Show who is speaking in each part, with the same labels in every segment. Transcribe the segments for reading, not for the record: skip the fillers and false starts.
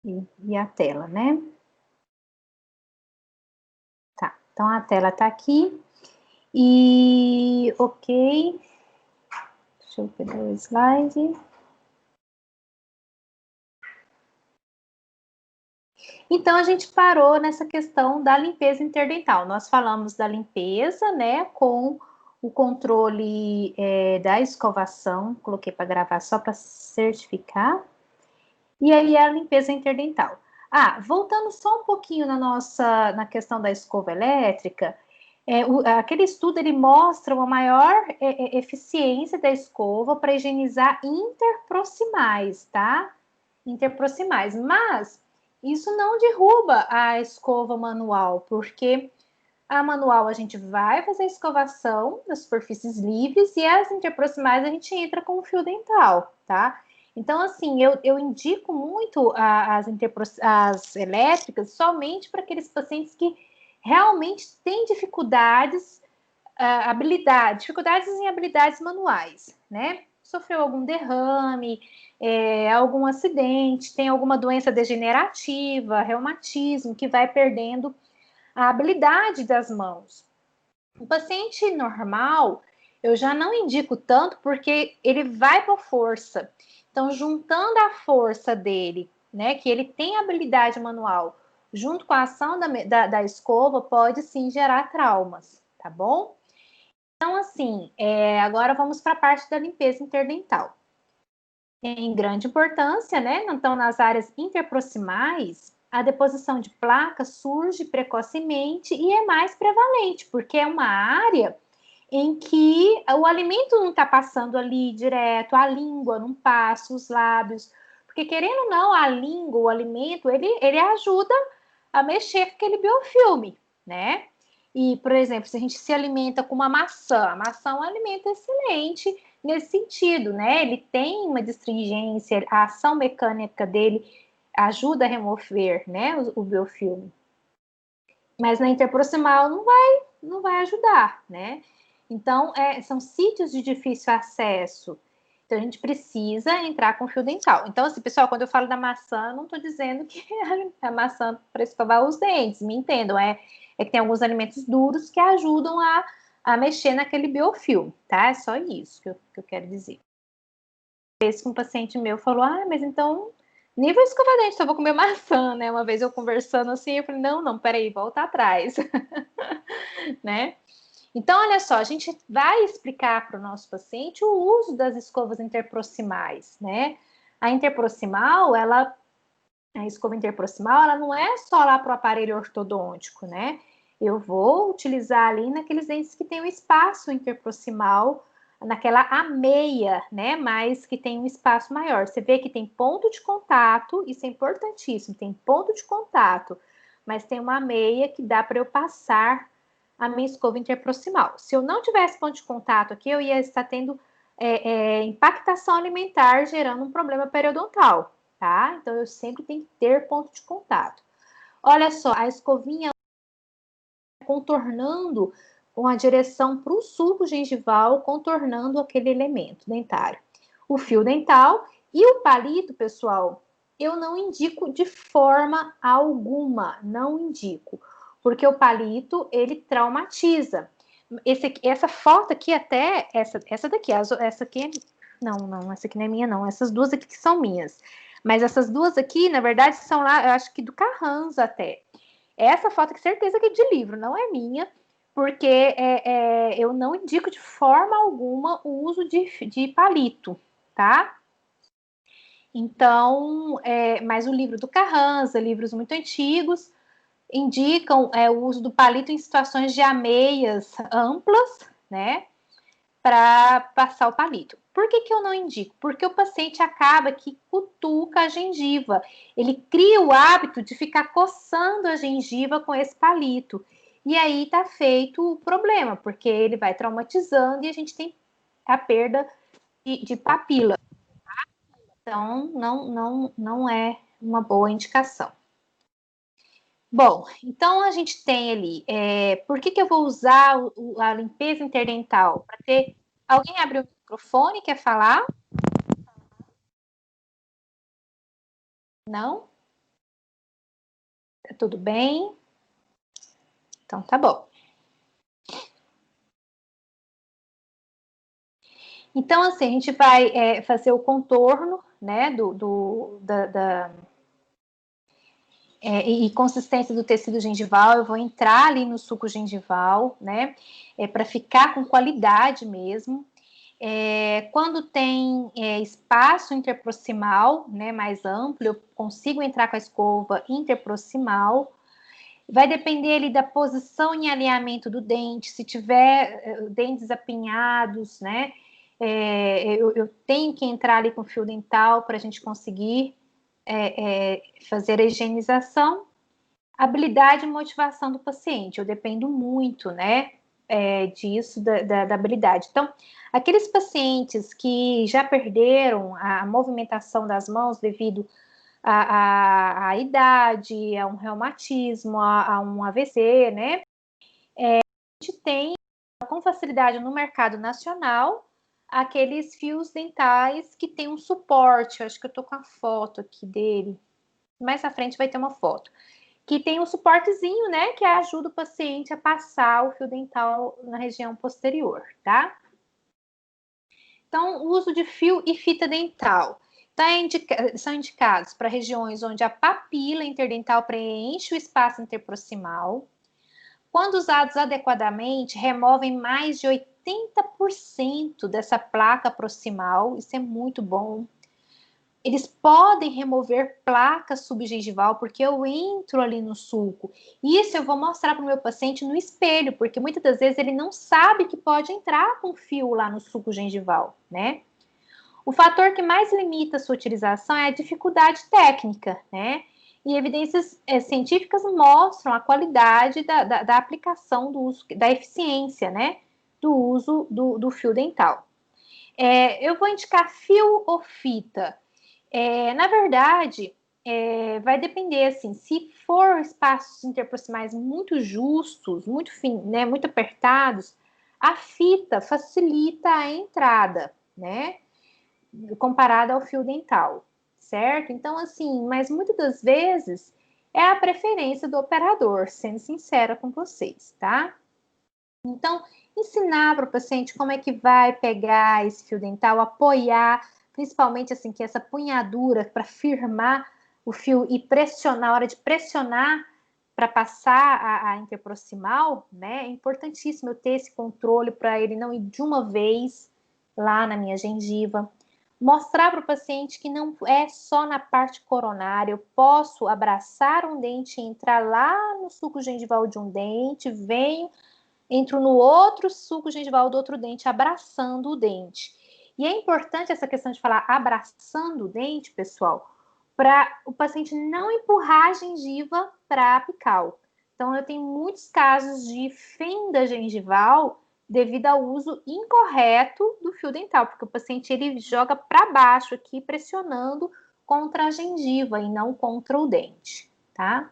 Speaker 1: e a tela, né? Tá, então a tela tá aqui. E, ok. Deixa eu pegar o slide. Então, a gente parou nessa questão da limpeza interdental. Nós falamos da limpeza, né, com o controle da escovação. Coloquei para gravar só para certificar. E aí a limpeza interdental. Ah, voltando só um pouquinho na questão da escova elétrica, aquele estudo ele mostra uma maior eficiência da escova para higienizar interproximais, tá? Interproximais, mas isso não derruba a escova manual, porque a manual a gente vai fazer a escovação das superfícies livres e as interproximais a gente entra com o fio dental, tá? Então, assim, eu indico muito as elétricas somente para aqueles pacientes que realmente têm dificuldades dificuldades em habilidades manuais, né? Sofreu algum derrame, algum acidente, tem alguma doença degenerativa, reumatismo, que vai perdendo a habilidade das mãos. O paciente normal, eu já não indico tanto porque ele vai por força. Então, juntando a força dele, né, que ele tem habilidade manual, junto com a ação da escova, pode sim gerar traumas, tá bom? Então, assim, agora vamos para a parte da limpeza interdental. Tem grande importância, né? Então, nas áreas interproximais, a deposição de placas surge precocemente e é mais prevalente, porque é uma área em que o alimento não está passando ali direto, a língua não passa, os lábios. Porque, querendo ou não, a língua, o alimento, ele ajuda a mexer com aquele biofilme, né? E, por exemplo, se a gente se alimenta com uma maçã, a maçã é um alimento excelente nesse sentido, né? Ele tem uma destringência, a ação mecânica dele ajuda a remover, né, o biofilme. Mas na interproximal não vai ajudar, né? Então, são sítios de difícil acesso. Então, a gente precisa entrar com fio dental. Então, assim, pessoal, quando eu falo da maçã, não estou dizendo que a maçã para escovar os dentes, me entendam. É que tem alguns alimentos duros que ajudam a mexer naquele biofilme, tá? É só isso que eu quero dizer. Esse um paciente meu falou, mas então nem vou escovar dente, só vou comer maçã, né? Uma vez eu conversando assim, eu falei, não, peraí, volta atrás, né? Então, olha só, a gente vai explicar para o nosso paciente o uso das escovas interproximais, né? A interproximal, a escova interproximal, ela não é só lá para o aparelho ortodôntico, né? Eu vou utilizar ali naqueles dentes que tem um espaço interproximal, naquela ameia, né? Mas que tem um espaço maior. Você vê que tem ponto de contato, isso é importantíssimo, tem ponto de contato, mas tem uma ameia que dá para eu passar a minha escova interproximal. Se eu não tivesse ponto de contato aqui, eu ia estar tendo impactação alimentar, gerando um problema periodontal, tá? Então, eu sempre tenho que ter ponto de contato. Olha só, a escovinha contornando com a direção para o sulco gengival, contornando aquele elemento dentário. O fio dental e o palito, pessoal, eu não indico de forma alguma, não indico, porque o palito, ele traumatiza. Essa foto aqui até, essa daqui, essa aqui, não, essa aqui não é minha não, essas duas aqui que são minhas. Mas essas duas aqui, na verdade, são lá, eu acho que do Carranza até. Essa foto que certeza que é de livro, não é minha, porque eu não indico de forma alguma o uso de palito, tá? Então, mas o livro do Carranza, livros muito antigos, indicam o uso do palito em situações de ameias amplas, né? Para passar o palito. Por que eu não indico? Porque o paciente acaba que cutuca a gengiva. Ele cria o hábito de ficar coçando a gengiva com esse palito. E aí tá feito o problema, porque ele vai traumatizando e a gente tem a perda de papila. Então, não é uma boa indicação. Bom, então a gente tem ali, por que eu vou usar a limpeza interdental? Para ter. Alguém abre o microfone, quer falar? Não? Tudo bem? Então, tá bom. Então, assim, a gente vai fazer o contorno, né, e consistência do tecido gengival. Eu vou entrar ali no suco gengival, né, para ficar com qualidade mesmo. Quando tem espaço interproximal, né, mais amplo, eu consigo entrar com a escova interproximal. Vai depender ali da posição em alinhamento do dente. Se tiver dentes apinhados, né, eu tenho que entrar ali com fio dental para a gente conseguir fazer a higienização. Habilidade e motivação do paciente. Eu dependo muito, né, disso, da habilidade. Então, aqueles pacientes que já perderam a movimentação das mãos devido à idade, a um reumatismo, a um AVC, né, a gente tem com facilidade no mercado nacional aqueles fios dentais que tem um suporte. Eu acho que eu tô com a foto aqui dele. Mais à frente vai ter uma foto que tem um suportezinho, né, que ajuda o paciente a passar o fio dental na região posterior, tá? Então, o uso de fio e fita dental são indicados para regiões onde a papila interdental preenche o espaço interproximal. Quando usados adequadamente, removem mais de 80% dessa placa proximal, isso é muito bom. Eles podem remover placa subgengival, porque eu entro ali no sulco. Isso eu vou mostrar para o meu paciente no espelho, porque muitas das vezes ele não sabe que pode entrar com fio lá no sulco gengival, né? O fator que mais limita a sua utilização é a dificuldade técnica, né? E evidências científicas mostram a qualidade da aplicação do uso, da eficiência, né? Do uso do fio dental. Eu vou indicar fio ou fita. Na verdade, vai depender, assim, se for espaços interproximais muito justos, muito finos, né, muito apertados, a fita facilita a entrada, né, comparada ao fio dental, certo? Então, assim, mas muitas das vezes é a preferência do operador, sendo sincera com vocês, tá? Então, ensinar para o paciente como é que vai pegar esse fio dental, apoiar, principalmente assim, que essa punhadura para firmar o fio e pressionar, a hora de pressionar para passar a interproximal, né? É importantíssimo eu ter esse controle para ele não ir de uma vez lá na minha gengiva. Mostrar para o paciente que não é só na parte coronária, eu posso abraçar um dente e entrar lá no sulco gengival de um dente, entro no outro sulco gengival do outro dente, abraçando o dente. E é importante essa questão de falar abraçando o dente, pessoal, para o paciente não empurrar a gengiva para a apical. Então, eu tenho muitos casos de fenda gengival devido ao uso incorreto do fio dental, porque o paciente ele joga para baixo aqui, pressionando contra a gengiva e não contra o dente, tá?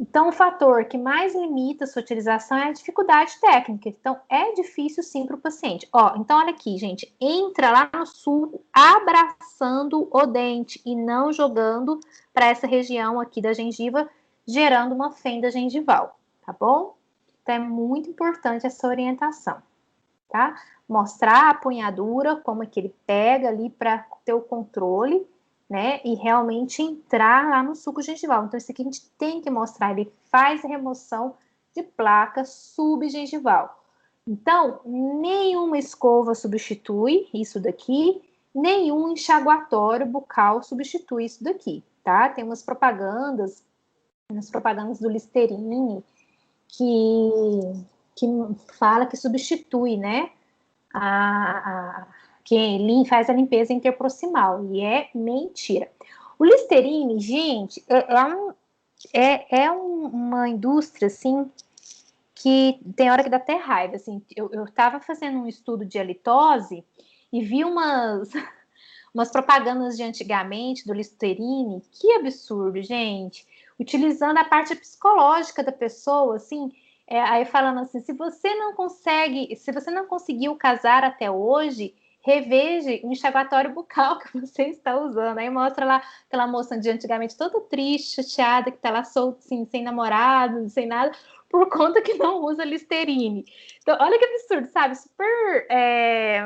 Speaker 1: Então, o fator que mais limita a sua utilização é a dificuldade técnica. Então, é difícil sim para o paciente. Então olha aqui, gente. Entra lá no sulco abraçando o dente e não jogando para essa região aqui da gengiva, gerando uma fenda gengival, tá bom? Então, é muito importante essa orientação, tá? Mostrar a apunhadura, como é que ele pega ali para ter o controle, né? E realmente entrar lá no suco gengival. Então, isso aqui a gente tem que mostrar. Ele faz remoção de placa subgengival. Então, nenhuma escova substitui isso daqui, nenhum enxaguatório bucal substitui isso daqui, tá? Tem umas propagandas do Listerine que fala que substitui, né? Que faz a limpeza interproximal, e é mentira. O Listerine, gente, uma indústria, assim, que tem hora que dá até raiva, assim. Eu tava fazendo um estudo de halitose e vi umas propagandas de antigamente do Listerine, que absurdo, gente, utilizando a parte psicológica da pessoa, assim, aí falando assim, se você não conseguiu casar até hoje, reveja o enxaguatório bucal que você está usando. Aí mostra lá aquela moça de antigamente toda triste, chateada, que está lá solta, assim, sem namorado, sem nada, por conta que não usa Listerine. Então, olha que absurdo, sabe? Super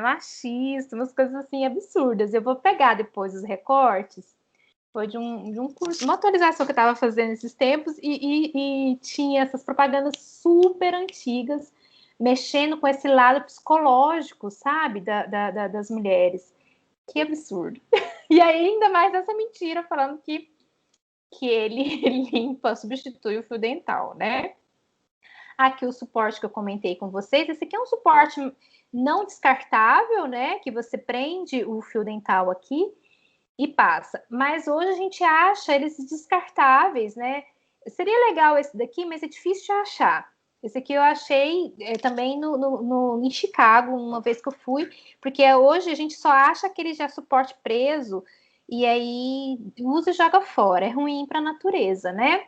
Speaker 1: machista, umas coisas assim absurdas. Eu vou pegar depois os recortes. Foi de um curso, uma atualização que eu estava fazendo esses tempos e tinha essas propagandas super antigas, mexendo com esse lado psicológico, sabe, das mulheres. Que absurdo. E ainda mais essa mentira falando que ele limpa, substitui o fio dental, né? Aqui o suporte que eu comentei com vocês, esse aqui é um suporte não descartável, né? Que você prende o fio dental aqui e passa. Mas hoje a gente acha eles descartáveis, né? Seria legal esse daqui, mas é difícil de achar. Esse aqui eu achei também em Chicago, uma vez que eu fui, porque hoje a gente só acha aquele já suporte preso e aí usa e joga fora. É ruim para a natureza, né?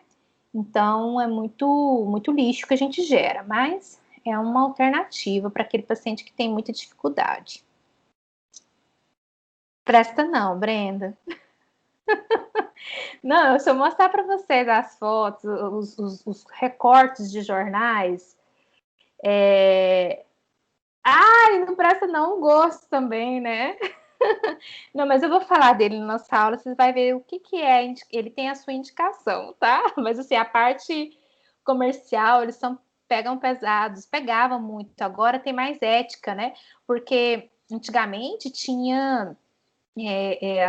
Speaker 1: Então é muito lixo que a gente gera, mas é uma alternativa para aquele paciente que tem muita dificuldade. Presta não, Brenda. Não, se eu mostrar para vocês as fotos, os recortes de jornais, Ai, não presta não o gosto também, né? Não, mas eu vou falar dele na nossa aula, vocês vão ver o que é, ele tem a sua indicação, tá? Mas assim, a parte comercial, pegam pesados, pegavam muito, agora tem mais ética, né? Porque antigamente tinha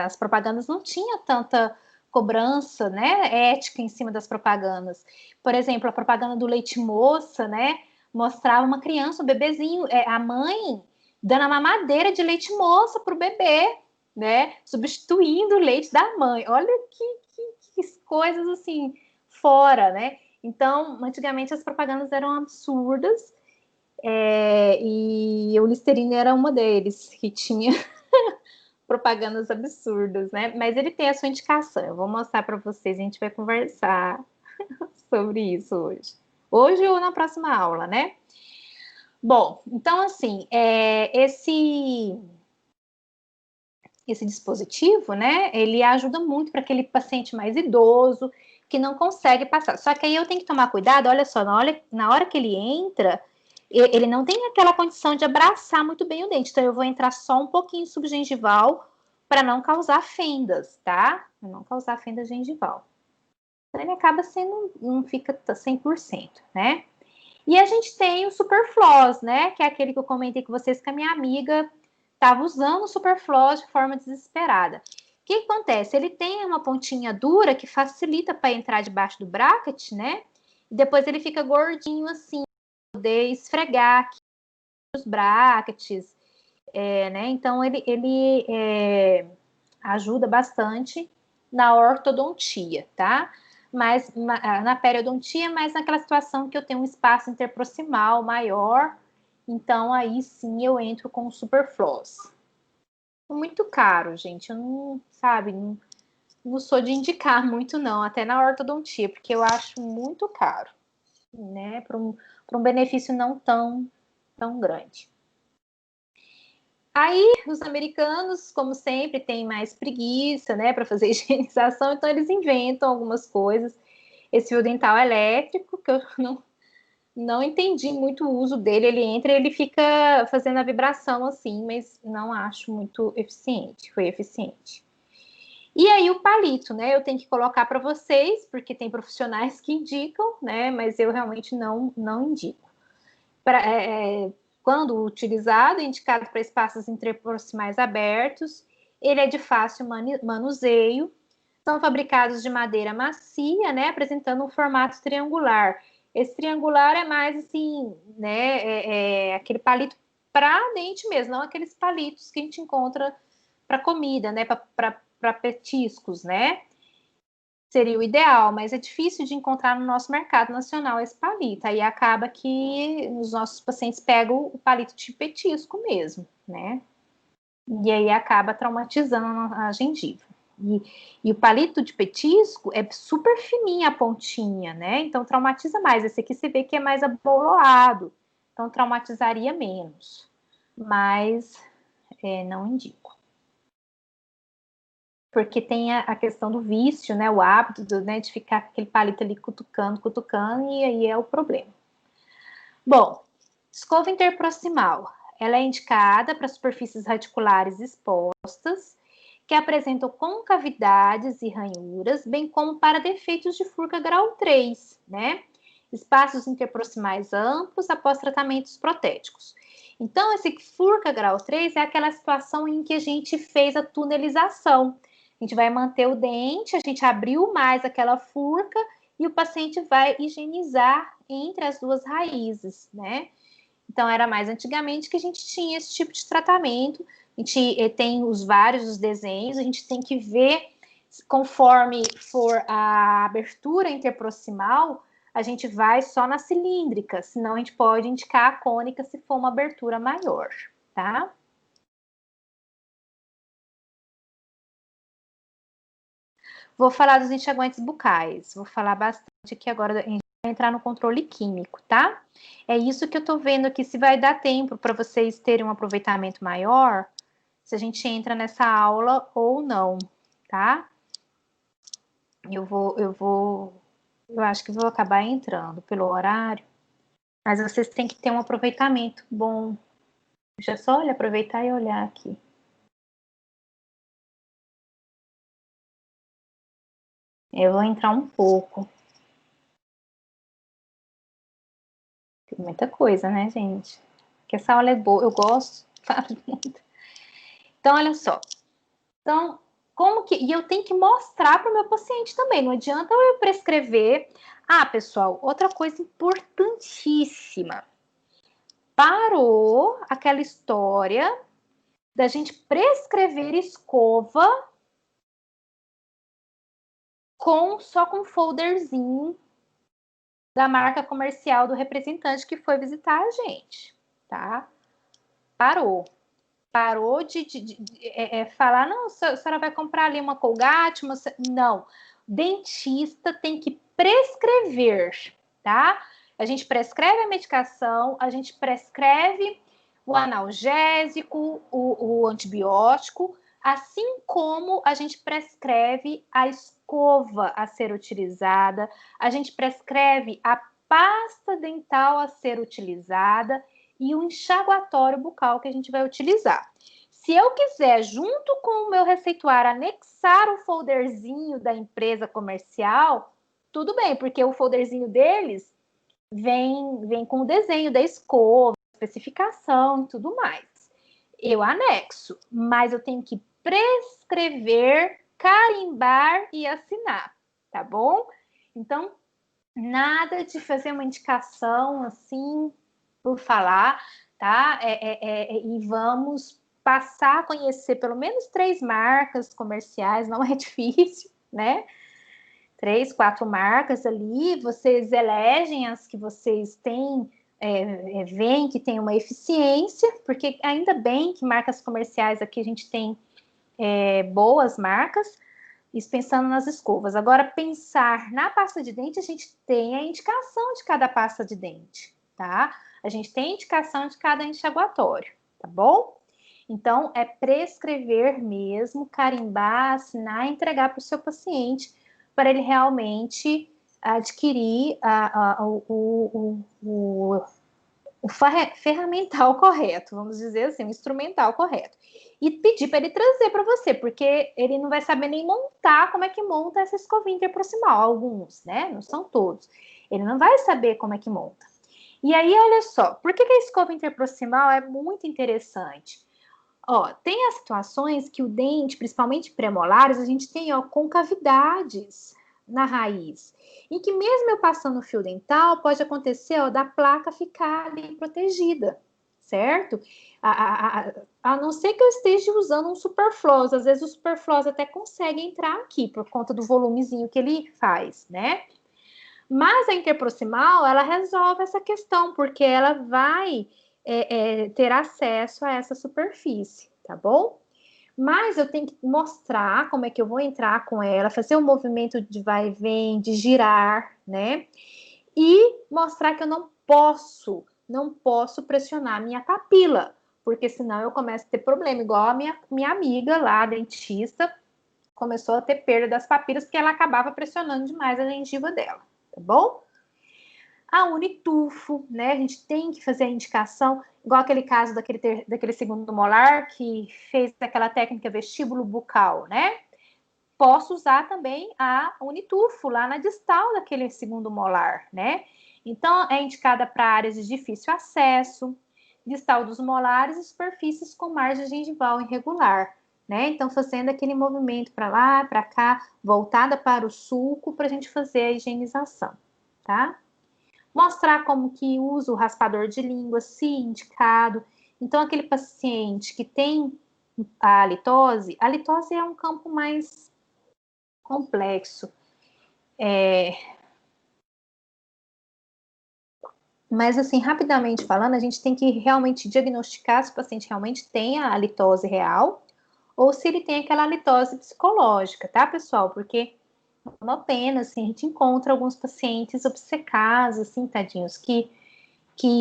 Speaker 1: as propagandas não tinha tanta cobrança, né, ética em cima das propagandas. Por exemplo, a propaganda do leite moça, né, mostrava uma criança, um bebezinho, a mãe dando a mamadeira de leite moça para o bebê, né, substituindo o leite da mãe. Olha que coisas assim fora, né? Então, antigamente as propagandas eram absurdas e o Listerine era uma deles que tinha propagandas absurdas, né? Mas ele tem a sua indicação. Eu vou mostrar para vocês, a gente vai conversar sobre isso hoje. Hoje ou na próxima aula, né? Bom, então assim, esse dispositivo, né? Ele ajuda muito para aquele paciente mais idoso que não consegue passar. Só que aí eu tenho que tomar cuidado, olha só, na hora que ele entra, ele não tem aquela condição de abraçar muito bem o dente. Então eu vou entrar só um pouquinho subgengival para não causar fendas, tá? Para não causar fenda gengival. Então ele acaba sendo, não fica 100%, né? E a gente tem o Superfloss, né? Que é aquele que eu comentei com vocês que a minha amiga estava usando o Superfloss de forma desesperada. O que acontece? Ele tem uma pontinha dura que facilita para entrar debaixo do bracket, né? E depois ele fica gordinho assim, poder esfregar aqui os brackets, né? Então ele ajuda bastante na ortodontia, tá? Mas na periodontia, mas naquela situação que eu tenho um espaço interproximal maior, então aí sim eu entro com o Superfloss. Muito caro, gente. Eu não, sabe, não sou de indicar muito, não, até na ortodontia, porque eu acho muito caro, né? Para um benefício não tão grande. Aí, os americanos, como sempre, têm mais preguiça, né, para fazer higienização, então eles inventam algumas coisas. Esse fio dental elétrico, que eu não entendi muito o uso dele, ele entra e ele fica fazendo a vibração assim, mas não acho muito eficiente, foi eficiente. E aí o palito, né, eu tenho que colocar para vocês, porque tem profissionais que indicam, né, mas eu realmente não indico. Quando utilizado, é indicado para espaços interproximais abertos, ele é de fácil manuseio, são fabricados de madeira macia, né, apresentando um formato triangular. Esse triangular é mais assim, né, aquele palito para dente mesmo, não aqueles palitos que a gente encontra para comida, né, para petiscos, né? Seria o ideal, mas é difícil de encontrar no nosso mercado nacional esse palito. Aí acaba que os nossos pacientes pegam o palito de petisco mesmo, né? E aí acaba traumatizando a gengiva. E o palito de petisco é super fininha a pontinha, né? Então traumatiza mais. Esse aqui você vê que é mais abolorado, então traumatizaria menos. Mas não indico. Porque tem a questão do vício, né? O hábito né, de ficar com aquele palito ali cutucando, e aí é o problema. Bom, escova interproximal. Ela é indicada para superfícies radiculares expostas, que apresentam concavidades e ranhuras, bem como para defeitos de furca grau 3, né? Espaços interproximais amplos após tratamentos protéticos. Então, esse furca grau 3 é aquela situação em que a gente fez a tunelização. A gente vai manter o dente, a gente abriu mais aquela furca e o paciente vai higienizar entre as duas raízes, né? Então, era mais antigamente que a gente tinha esse tipo de tratamento. A gente tem os vários desenhos, a gente tem que ver, conforme for a abertura interproximal, a gente vai só na cilíndrica, senão a gente pode indicar a cônica se for uma abertura maior, tá? Vou falar dos enxaguantes bucais, vou falar bastante aqui agora, a gente vai entrar no controle químico, tá? É isso que eu tô vendo aqui, se vai dar tempo para vocês terem um aproveitamento maior, se a gente entra nessa aula ou não, tá? Eu acho que vou acabar entrando pelo horário, mas vocês têm que ter um aproveitamento bom. Deixa eu só aproveitar e olhar aqui. Eu vou entrar um pouco. Tem muita coisa, né, gente? Porque essa aula é boa, eu gosto, falo muito. Então, olha só. Então, como que... E eu tenho que mostrar para o meu paciente também, não adianta eu prescrever. Ah, pessoal, outra coisa importantíssima. Parou aquela história da gente prescrever escova só com folderzinho da marca comercial do representante que foi visitar a gente, tá? Parou de falar, não, a senhora vai comprar ali uma Colgate, não. Dentista tem que prescrever, tá? A gente prescreve a medicação, a gente prescreve o analgésico, o antibiótico, assim como a gente prescreve a escova a ser utilizada, a gente prescreve a pasta dental a ser utilizada e o enxaguatório bucal que a gente vai utilizar. Se eu quiser, junto com o meu receituário, anexar o folderzinho da empresa comercial, tudo bem, porque o folderzinho deles vem com o desenho da escova, especificação e tudo mais. Eu anexo, mas eu tenho que prescrever, carimbar e assinar, tá bom? Então, nada de fazer uma indicação assim por falar, tá? E vamos passar a conhecer pelo menos 3 marcas comerciais, não é difícil, né? 3, 4 marcas ali, vocês elegem as que vocês têm, veem que tem uma eficiência, porque ainda bem que marcas comerciais aqui a gente tem boas marcas, isso pensando nas escovas. Agora, pensar na pasta de dente, a gente tem a indicação de cada pasta de dente, tá? A gente tem a indicação de cada enxaguatório, tá bom? Então, é prescrever mesmo, carimbar, assinar e entregar para o seu paciente, para ele realmente adquirir o ferramental correto, vamos dizer assim, o instrumental correto. E pedir para ele trazer para você, porque ele não vai saber nem montar como é que monta essa escovinha interproximal, alguns, né? Não são todos. Ele não vai saber como é que monta. E aí, olha só, por que a escova interproximal é muito interessante? Ó, tem as situações que o dente, principalmente premolares, a gente tem, ó, concavidades na raiz. E que mesmo eu passando o fio dental, pode acontecer, ó, da placa ficar ali protegida, certo? A não ser que eu esteja usando um superfloss, às vezes o superfloss até consegue entrar aqui, por conta do volumezinho que ele faz, né? Mas a interproximal, ela resolve essa questão, porque ela vai ter acesso a essa superfície, tá bom? Mas eu tenho que mostrar como é que eu vou entrar com ela, fazer um movimento de vai e vem, de girar, né? E mostrar que eu não posso pressionar a minha papila, porque senão eu começo a ter problema, igual a minha amiga lá, a dentista, começou a ter perda das papilas, porque ela acabava pressionando demais a gengiva dela, tá bom? A unitufo, né? A gente tem que fazer a indicação, igual aquele caso daquele segundo molar, que fez aquela técnica vestíbulo bucal, né? Posso usar também a unitufo lá na distal daquele segundo molar, né? Então, é indicada para áreas de difícil acesso, distal dos molares e superfícies com margem gengival irregular, né? Então, fazendo aquele movimento para lá, para cá, voltada para o sulco, para a gente fazer a higienização, tá? Mostrar como que usa o raspador de língua, se indicado. Então, aquele paciente que tem a litose é um campo mais complexo. Mas, assim, rapidamente falando, a gente tem que realmente diagnosticar se o paciente realmente tem a halitose real ou se ele tem aquela halitose psicológica, tá, pessoal? Porque é uma pena, assim, a gente encontra alguns pacientes obcecados, assim, tadinhos, que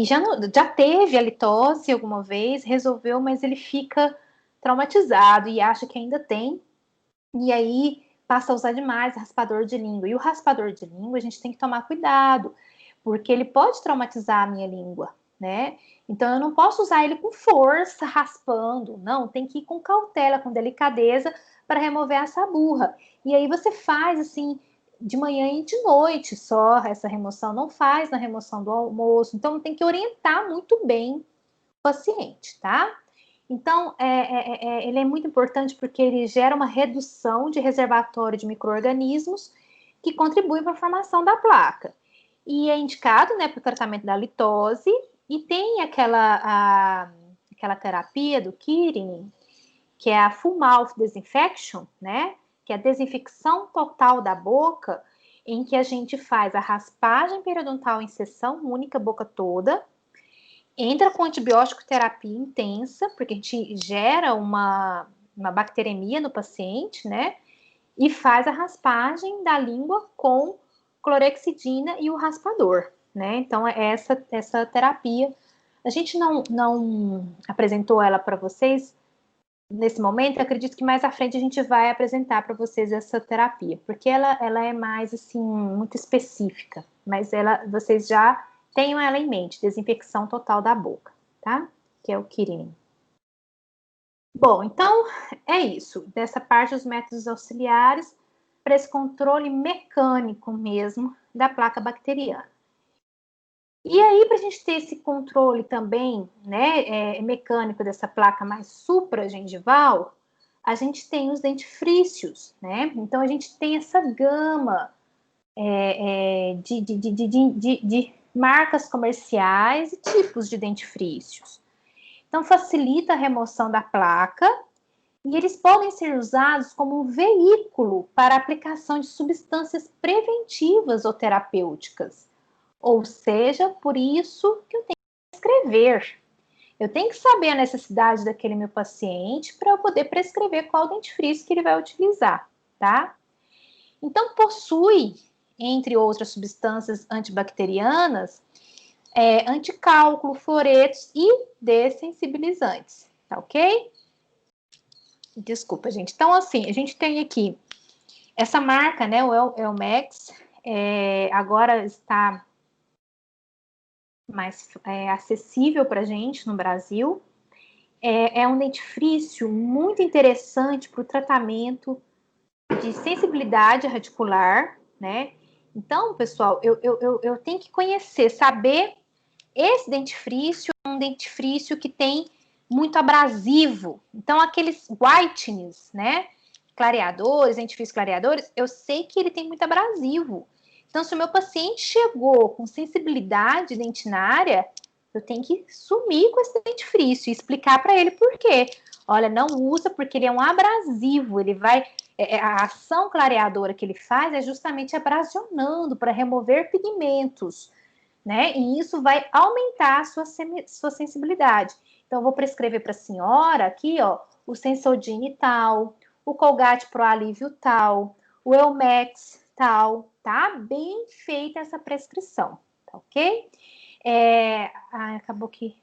Speaker 1: já teve halitose alguma vez, resolveu, mas ele fica traumatizado e acha que ainda tem, e aí passa a usar demais raspador de língua. E o raspador de língua a gente tem que tomar cuidado, porque ele pode traumatizar a minha língua, né? Então eu não posso usar ele com força, raspando, não, tem que ir com cautela, com delicadeza para remover essa burra. E aí você faz assim de manhã e de noite só essa remoção, não faz na remoção do almoço. Então tem que orientar muito bem o paciente, tá? Então, ele é muito importante porque ele gera uma redução de reservatório de micro-organismos que contribuem para a formação da placa. E é indicado, né, para o tratamento da litose, e tem aquela terapia do Keating, que é a Full Mouth Disinfection, né, que é a desinfecção total da boca, em que a gente faz a raspagem periodontal em sessão única, boca toda, entra com antibiótico terapia intensa, porque a gente gera uma bacteremia no paciente, né? E faz a raspagem da língua com clorexidina e o raspador, né? Então, é essa terapia. A gente não apresentou ela para vocês nesse momento, acredito que mais à frente a gente vai apresentar para vocês essa terapia, porque ela é mais, assim, muito específica, mas vocês já tenham ela em mente, desinfecção total da boca, tá? Que é o Keating. Bom, então é isso, dessa parte dos métodos auxiliares para esse controle mecânico mesmo da placa bacteriana. E aí, para a gente ter esse controle também, né, mecânico dessa placa mais supragengival, a gente tem os dentifrícios, né? Então, a gente tem essa gama de marcas comerciais e tipos de dentifrícios. Então, facilita a remoção da placa e eles podem ser usados como um veículo para a aplicação de substâncias preventivas ou terapêuticas. Ou seja, por isso que eu tenho que prescrever. Eu tenho que saber a necessidade daquele meu paciente para eu poder prescrever qual dentifrício que ele vai utilizar, tá? Então, possui, entre outras substâncias antibacterianas, anticálculo, fluoretos e dessensibilizantes, tá ok? Desculpa, gente. Então, assim, a gente tem aqui essa marca, né, o Elmex, agora está mais acessível para a gente no Brasil. É um dentifrício muito interessante para o tratamento de sensibilidade radicular, né? Então, pessoal, eu tenho que conhecer, saber esse dentifrício é um dentifrício que tem muito abrasivo. Então, aqueles whitenings, né? Clareadores, dentifrícios clareadores, eu sei que ele tem muito abrasivo. Então, se o meu paciente chegou com sensibilidade dentinária, eu tenho que sumir com esse dentifrício e explicar para ele por quê. Olha, não usa porque ele é um abrasivo, ele vai... a ação clareadora que ele faz é justamente abrasionando para remover pigmentos, né? E isso vai aumentar a sua sensibilidade. Então, eu vou prescrever para a senhora aqui, ó, o Sensodyne tal, o Colgate Pro Alívio tal, o Elmex tal, tá? Bem feita essa prescrição, tá ok? Acabou que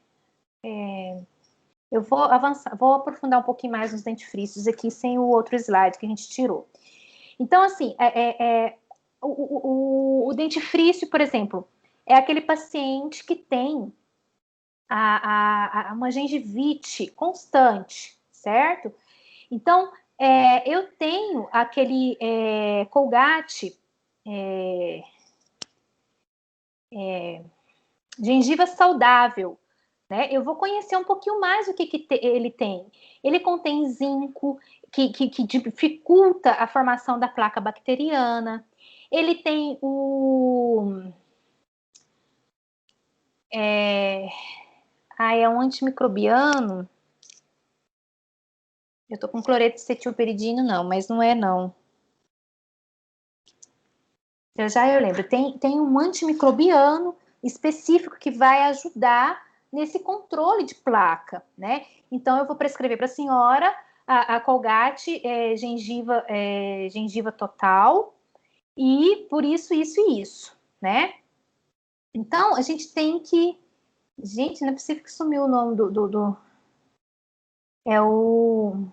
Speaker 1: Eu vou avançar, vou aprofundar um pouquinho mais nos dentifrícios aqui, sem o outro slide que a gente tirou. Então, assim, o dentifrício, por exemplo, é aquele paciente que tem uma gengivite constante, certo? Então, eu tenho aquele Colgate gengiva saudável, né? Eu vou conhecer um pouquinho mais o que ele tem. Ele contém zinco, que dificulta a formação da placa bacteriana. Ele tem é um antimicrobiano. Eu tô com cloreto de cetilperidino, não, mas não é, não. Já eu lembro. Tem um antimicrobiano específico que vai ajudar nesse controle de placa, né? Então, eu vou prescrever para a senhora a Colgate gengiva total e por isso, isso e isso, né? Então, a gente tem que... Gente, não é possível que sumiu o nome É o...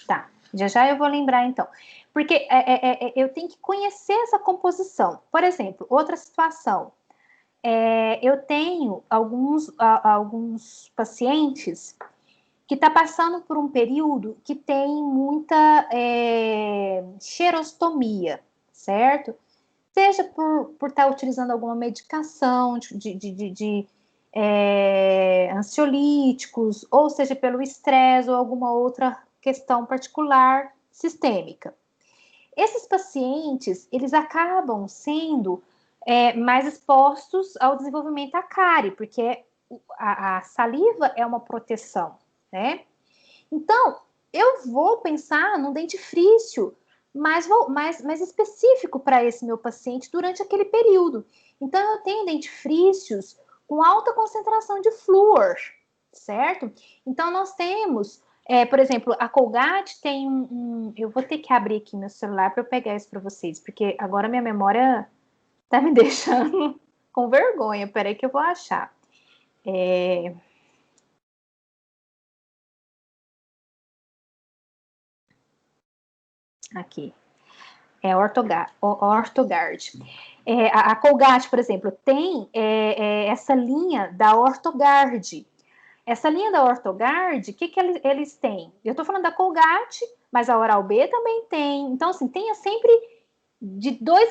Speaker 1: Tá, já eu vou lembrar, então. Porque eu tenho que conhecer essa composição. Por exemplo, outra situação. Eu tenho alguns pacientes que está passando por um período que tem muita xerostomia, certo? Seja por estar utilizando alguma medicação de ansiolíticos, ou seja pelo estresse ou alguma outra questão particular sistêmica. Esses pacientes, eles acabam sendo mais expostos ao desenvolvimento da cárie, porque a saliva é uma proteção, né? Então, eu vou pensar num dentifrício mais específico para esse meu paciente durante aquele período. Então, eu tenho dentifrícios com alta concentração de flúor, certo? Então, nós temos, por exemplo, a Colgate tem eu vou ter que abrir aqui meu celular para eu pegar isso para vocês, porque agora minha memória tá me deixando com vergonha. Peraí que eu vou achar. Aqui. É Ortogard. A Colgate, por exemplo, tem essa linha da Ortogard. Essa linha da Ortogard, o que eles têm? Eu estou falando da Colgate, mas a Oral-B também tem. Então, assim, tenha sempre de 2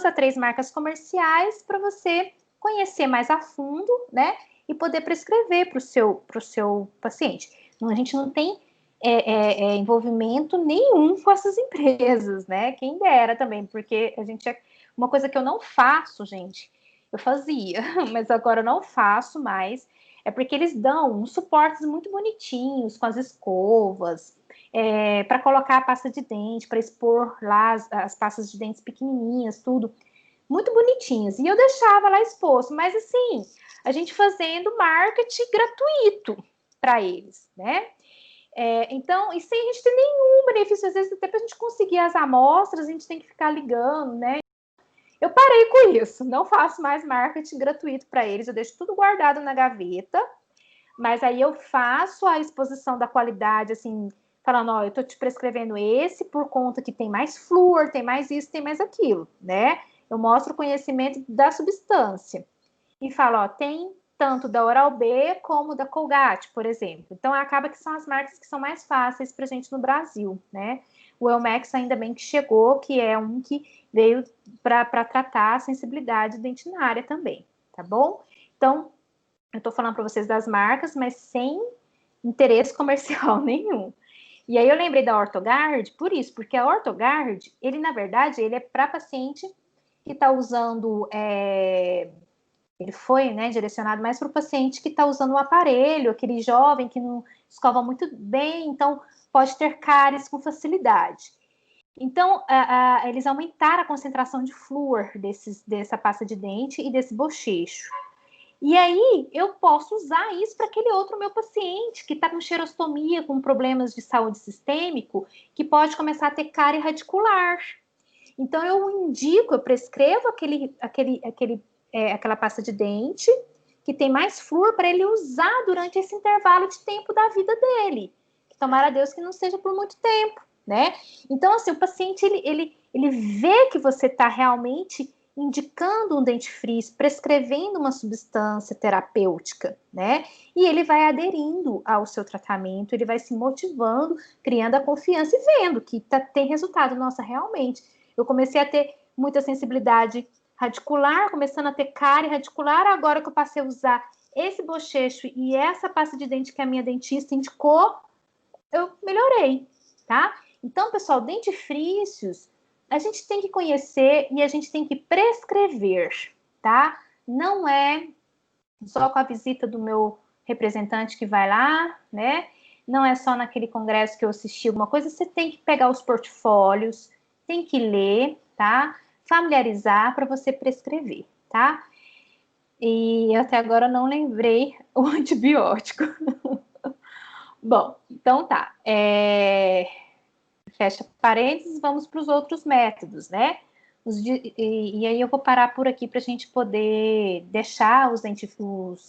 Speaker 1: a 3 marcas comerciais para você conhecer mais a fundo, né? E poder prescrever para o seu paciente. Então, a gente não tem envolvimento nenhum com essas empresas, né? Quem dera também, porque a gente uma coisa que eu não faço, gente, eu fazia, mas agora eu não faço mais, é porque eles dão uns suportes muito bonitinhos com as escovas, para colocar a pasta de dente, para expor lá as pastas de dentes pequenininhas, tudo muito bonitinhas. E eu deixava lá exposto, mas assim, a gente fazendo marketing gratuito para eles, né? Então, e sem a gente ter nenhum benefício, às vezes até para a gente conseguir as amostras, a gente tem que ficar ligando, né? Eu parei com isso, não faço mais marketing gratuito para eles, eu deixo tudo guardado na gaveta, mas aí eu faço a exposição da qualidade, assim, falando, ó, eu tô te prescrevendo esse por conta que tem mais flúor, tem mais isso, tem mais aquilo, né? Eu mostro o conhecimento da substância e falo, ó, tem tanto da Oral-B como da Colgate, por exemplo. Então, acaba que são as marcas que são mais fáceis para a gente no Brasil, né? O Elmex, ainda bem que chegou, que é um que veio para tratar a sensibilidade dentinária também, tá bom? Então, eu estou falando para vocês das marcas, mas sem interesse comercial nenhum. E aí eu lembrei da Ortogard por isso, porque a Ortogard, ele na verdade, ele é para paciente que está usando ele foi, né, direcionado mais para o paciente que está usando o aparelho, aquele jovem que não escova muito bem, então pode ter cáries com facilidade. Então, eles aumentaram a concentração de flúor dessa pasta de dente e desse bochecho. E aí, eu posso usar isso para aquele outro meu paciente que está com xerostomia, com problemas de saúde sistêmico, que pode começar a ter cárie radicular. Então, eu prescrevo aquela pasta de dente que tem mais flúor para ele usar durante esse intervalo de tempo da vida dele. Tomara a Deus que não seja por muito tempo, né? Então, assim, o paciente, ele vê que você está realmente indicando um dentifrício, prescrevendo uma substância terapêutica, né? E ele vai aderindo ao seu tratamento, ele vai se motivando, criando a confiança e vendo que tem resultado. Nossa, realmente, eu comecei a ter muita sensibilidade radicular, começando a ter cárie radicular, agora que eu passei a usar esse bochecho e essa pasta de dente que a minha dentista indicou, eu melhorei, tá? Então, pessoal, dentifrícios, a gente tem que conhecer e a gente tem que prescrever, tá? Não é só com a visita do meu representante que vai lá, né? Não é só naquele congresso que eu assisti alguma coisa, você tem que pegar os portfólios, tem que ler, tá? Familiarizar para você prescrever, tá? E até agora não lembrei o antibiótico. Bom, então tá. Fecha parênteses, vamos para os outros métodos, né? E aí eu vou parar por aqui para a gente poder deixar os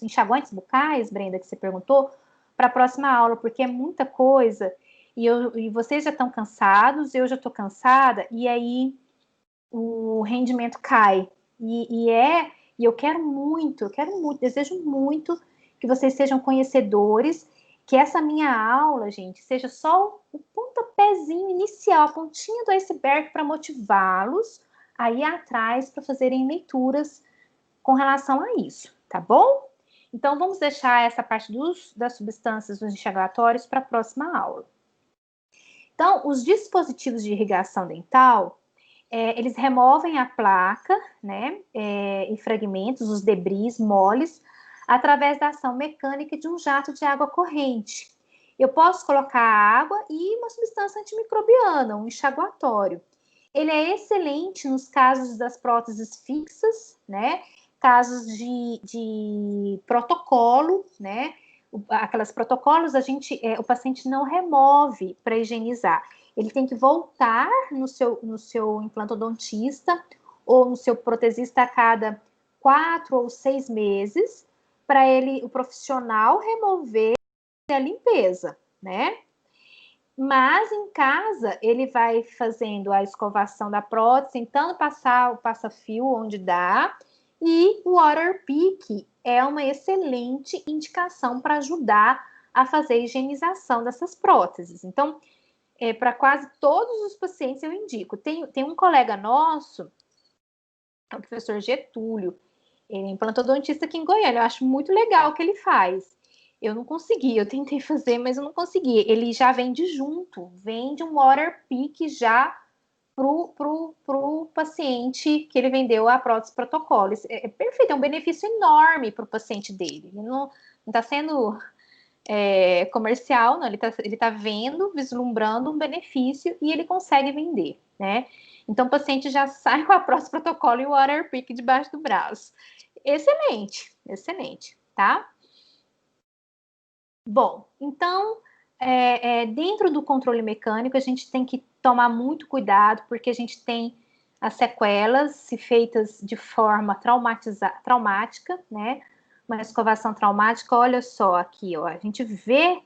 Speaker 1: enxaguantes bucais, Brenda, que você perguntou, para a próxima aula, porque é muita coisa e vocês já estão cansados, eu já estou cansada, e aí o rendimento cai. E eu quero muito, desejo muito que vocês sejam conhecedores, que essa minha aula, gente, seja só o pontapézinho inicial, a pontinha do iceberg para motivá-los a ir atrás para fazerem leituras com relação a isso, tá bom? Então, vamos deixar essa parte das substâncias dos enxaguatórios para a próxima aula. Então, os dispositivos de irrigação dental, eles removem a placa, né, em fragmentos, os debris moles, através da ação mecânica de um jato de água corrente. Eu posso colocar água e uma substância antimicrobiana, um enxaguatório. Ele é excelente nos casos das próteses fixas, né, casos de protocolo, né, aquelas protocolos o paciente não remove para higienizar. Ele tem que voltar no seu implantodontista ou no seu protesista a cada 4 ou 6 meses para o profissional remover a limpeza, né? Mas em casa ele vai fazendo a escovação da prótese, tentando passar o passa-fio onde dá, e o water pick é uma excelente indicação para ajudar a fazer a higienização dessas próteses. Então, para quase todos os pacientes eu indico. Tem um colega nosso, o professor Getúlio, ele é implantodontista aqui em Goiânia, eu acho muito legal o que ele faz. Eu não consegui, eu tentei fazer, mas eu não consegui. Ele já vende junto, vende um water pick já pro paciente que ele vendeu a prótese protocolo. É perfeito, é um benefício enorme para o paciente dele. Ele não está sendo comercial, não, ele tá vendo, vislumbrando um benefício e ele consegue vender, né? Então o paciente já sai com a prótese protocolo e o water pick debaixo do braço. Excelente, excelente, tá? Bom, então, dentro do controle mecânico, a gente tem que tomar muito cuidado, porque a gente tem as sequelas, se feitas de forma traumática, né? Uma escovação traumática, olha só aqui, ó, a gente vê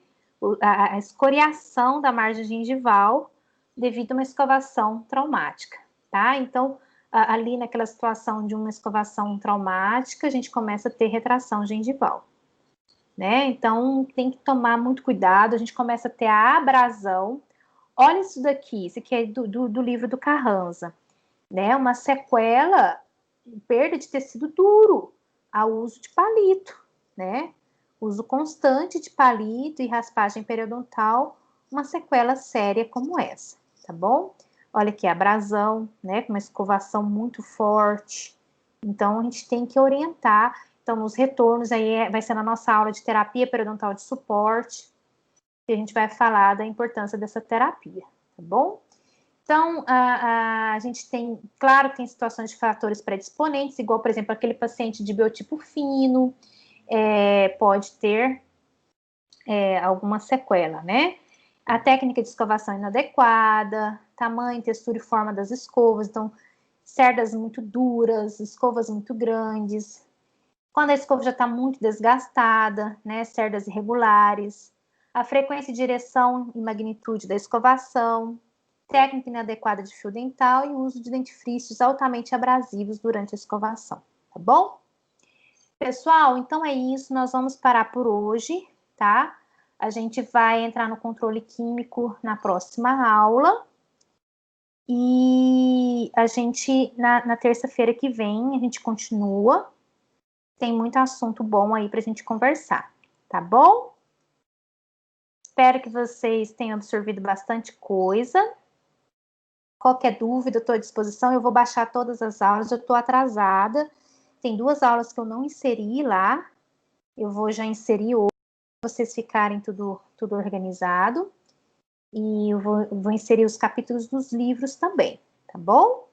Speaker 1: a escoriação da margem gengival devido a uma escovação traumática, tá? Então, ali naquela situação de uma escovação traumática, a gente começa a ter retração gengival, né? Então, tem que tomar muito cuidado, a gente começa a ter a abrasão. Olha isso daqui, isso aqui é do livro do Carranza, né? Uma sequela, perda de tecido duro, ao uso de palito, né? Uso constante de palito e raspagem periodontal, uma sequela séria como essa, tá bom? Olha aqui a abrasão, né? Com uma escovação muito forte. Então, a gente tem que orientar. Então, nos retornos, aí vai ser na nossa aula de terapia periodontal de suporte, que a gente vai falar da importância dessa terapia, tá bom? Então, a gente tem, claro, tem situações de fatores predisponentes, igual, por exemplo, aquele paciente de biotipo fino, pode ter alguma sequela, né? A técnica de escovação inadequada, tamanho, textura e forma das escovas, então, cerdas muito duras, escovas muito grandes, Quando a escova já está muito desgastada, né, cerdas irregulares, a frequência, direção e magnitude da escovação, técnica inadequada de fio dental e uso de dentifrícios altamente abrasivos durante a escovação, tá bom? Pessoal, então é isso, nós vamos parar por hoje, tá? A gente vai entrar no controle químico na próxima aula. E a gente, na terça-feira que vem, a gente continua. Tem muito assunto bom aí para a gente conversar, tá bom? Espero que vocês tenham absorvido bastante coisa. Qualquer dúvida, eu estou à disposição. Eu vou baixar todas as aulas, eu estou atrasada. Tem 2 aulas que eu não inseri lá. Eu vou já inserir hoje, para vocês ficarem tudo organizado. E eu vou inserir os capítulos dos livros também, tá bom?